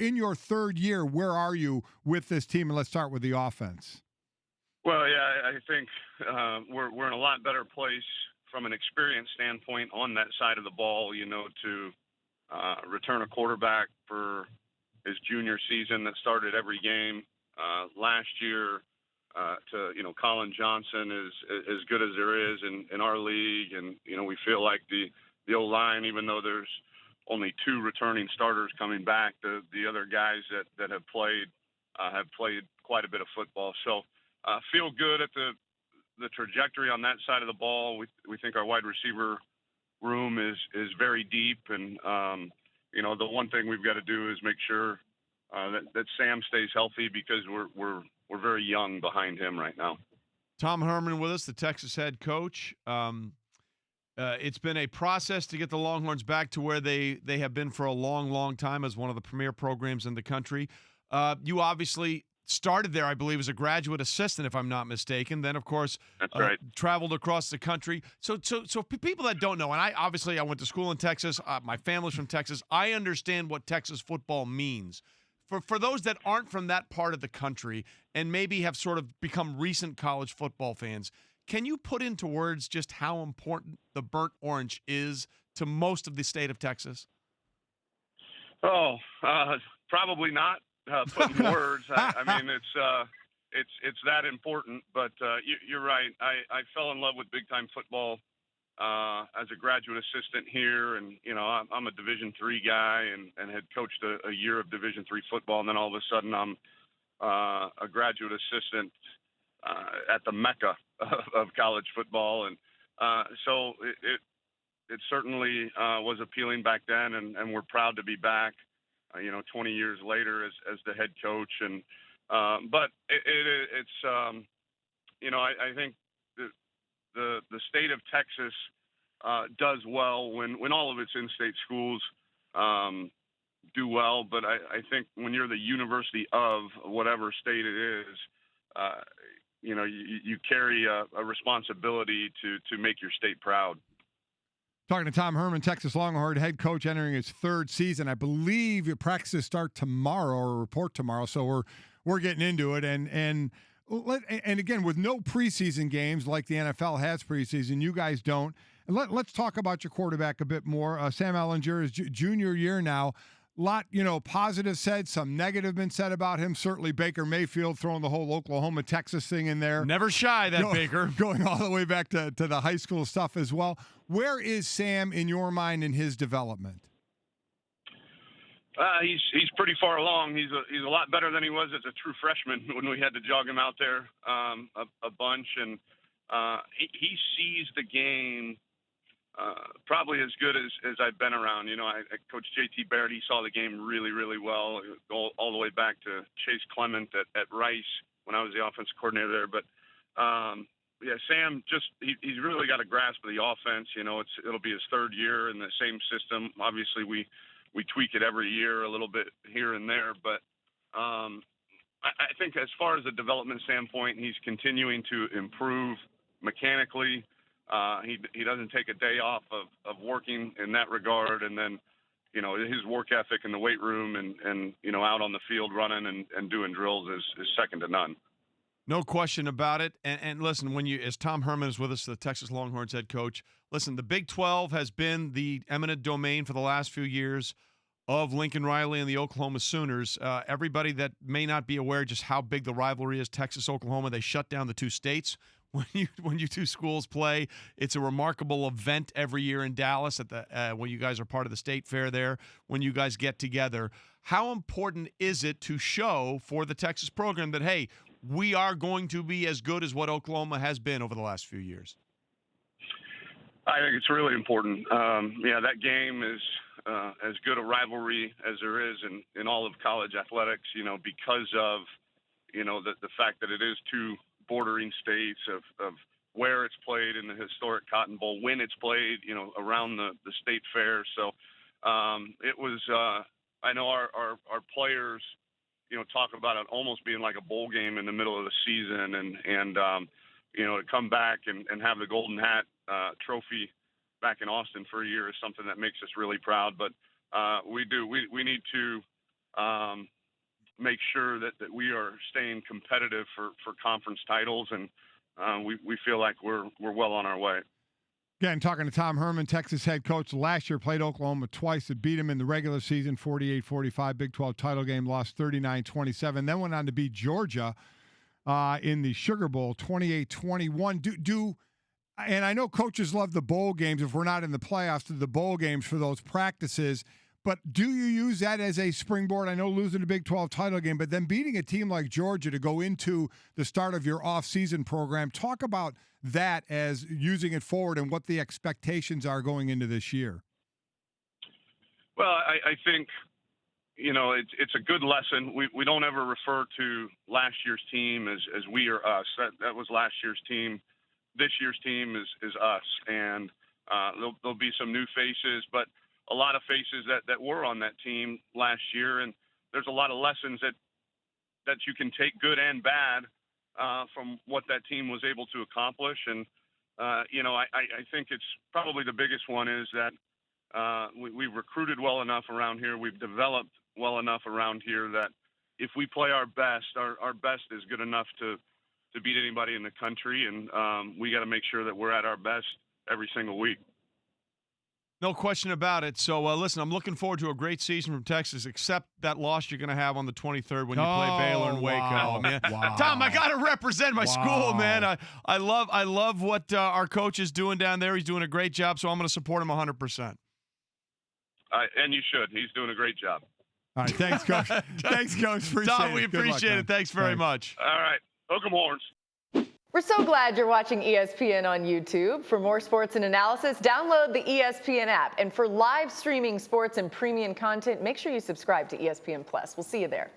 in your third year, where are you with this team? And let's start with the offense. Well, yeah, I think we're in a lot better place from an experience standpoint on that side of the ball, to return a quarterback for his junior season that started every game. Last year, Colin Johnson is as good as there is in our league. And, we feel like the O-line, even though there's only 2 returning starters coming back, the other guys that have played quite a bit of football. So feel good at the trajectory on that side of the ball. We think our wide receiver room is very deep. And, the one thing we've got to do is make sure that Sam stays healthy, because we're very young behind him right now. Tom Herman with us, the Texas head coach. It's been a process to get the Longhorns back to where they have been for a long, long time as one of the premier programs in the country. You obviously started there, I believe, as a graduate assistant, if I'm not mistaken. Then, of course, that's right. Traveled across the country. So people that don't know, and I went to school in Texas. My family's from Texas. I understand what Texas football means. For those that aren't from that part of the country and maybe have sort of become recent college football fans, can you put into words just how important the burnt orange is to most of the state of Texas? Oh, probably not put in words. I mean, it's that important. But you're right. I fell in love with big time football as a graduate assistant here, and I'm a Division III guy and had coached a year of Division III football, and then all of a sudden I'm a graduate assistant at the mecca of college football, and so it certainly was appealing back then, and we're proud to be back 20 years later as the head coach. And but it's I think the state of Texas does well when all of its in-state schools do well. But I think when you're the university of whatever state it is, you carry a responsibility to make your state proud. Talking to Tom Herman, Texas Longhorn head coach, entering his third season. I believe your practices start tomorrow or report tomorrow, so we're getting into it. And again, with no preseason games like the NFL has preseason, you guys don't. And let's talk about your quarterback a bit more. Sam Ehlinger is junior year now. Lot, positive said, some negative been said about him. Certainly Baker Mayfield throwing the whole Oklahoma, Texas thing in there. Never shy, Baker. Going all the way back to the high school stuff as well. Where is Sam in your mind in his development? He's pretty far along. He's a lot better than he was as a true freshman when we had to jog him out there a bunch. And he sees the game probably as good as I've been around. I Coach J.T. Barrett, he saw the game really, really well, all the way back to Chase Clement at Rice when I was the offensive coordinator there. But, Sam, he's really got a grasp of the offense. It'll be his third year in the same system. Obviously, we tweak it every year a little bit here and there. But I think as far as a development standpoint, he's continuing to improve mechanically. He doesn't take a day off of working in that regard. And then, his work ethic in the weight room and out on the field running and doing drills is second to none. No question about it. And listen, as Tom Herman is with us, the Texas Longhorns head coach, listen, the Big 12 has been the eminent domain for the last few years of Lincoln Riley and the Oklahoma Sooners. Everybody that may not be aware just how big the rivalry is, Texas-Oklahoma, they shut down the two states. When you two schools play, it's a remarkable event every year in Dallas at the when you guys are part of the state fair there, when you guys get together. How important is it to show for the Texas program that, hey, we are going to be as good as what Oklahoma has been over the last few years? I think it's really important. That game is as good a rivalry as there is in all of college athletics, because of, the fact that it is two bordering states of where it's played in the historic Cotton Bowl, when it's played, around the state fair. So it was, I know our players, talk about it almost being like a bowl game in the middle of the season, and to come back and have the Golden Hat trophy back in Austin for a year is something that makes us really proud. But we need to make sure that we are staying competitive for conference titles, and we feel like we're well on our way. Again, talking to Tom Herman, Texas head coach. Last year played Oklahoma twice. It beat him in the regular season, 48-45, Big 12 title game, lost 39-27. Then went on to beat Georgia in the Sugar Bowl, 28-21. And I know coaches love the bowl games. If we're not in the playoffs, to the bowl games for those practices. But do you use that as a springboard? I know losing the Big 12 title game, but then beating a team like Georgia to go into the start of your off-season program. Talk about that as using it forward and what the expectations are going into this year. Well, I think, it's a good lesson. We don't ever refer to last year's team as we or us. That was last year's team. This year's team is us. And there'll be some new faces, but a lot of faces that were on that team last year, and there's a lot of lessons that you can take, good and bad, from what that team was able to accomplish. And I think it's probably the biggest one is that we've recruited well enough around here, we've developed well enough around here that if we play our best is good enough to beat anybody in the country, and we got to make sure that we're at our best every single week. No question about it. So, listen, I'm looking forward to a great season from Texas, except that loss you're going to have on the 23rd when you play Baylor and Waco. Wow. Man. Wow. Tom, I got to represent my school, man. I love what our coach is doing down there. He's doing a great job, so I'm going to support him 100%. And you should. He's doing a great job. All right, thanks, Coach. Thanks, Coach. Appreciate Tom, we it. Good appreciate luck, it. Thanks very much. All right. Hook 'em horns. We're so glad you're watching ESPN on YouTube. For more sports and analysis, download the ESPN app. And for live streaming sports and premium content, make sure you subscribe to ESPN Plus. We'll see you there.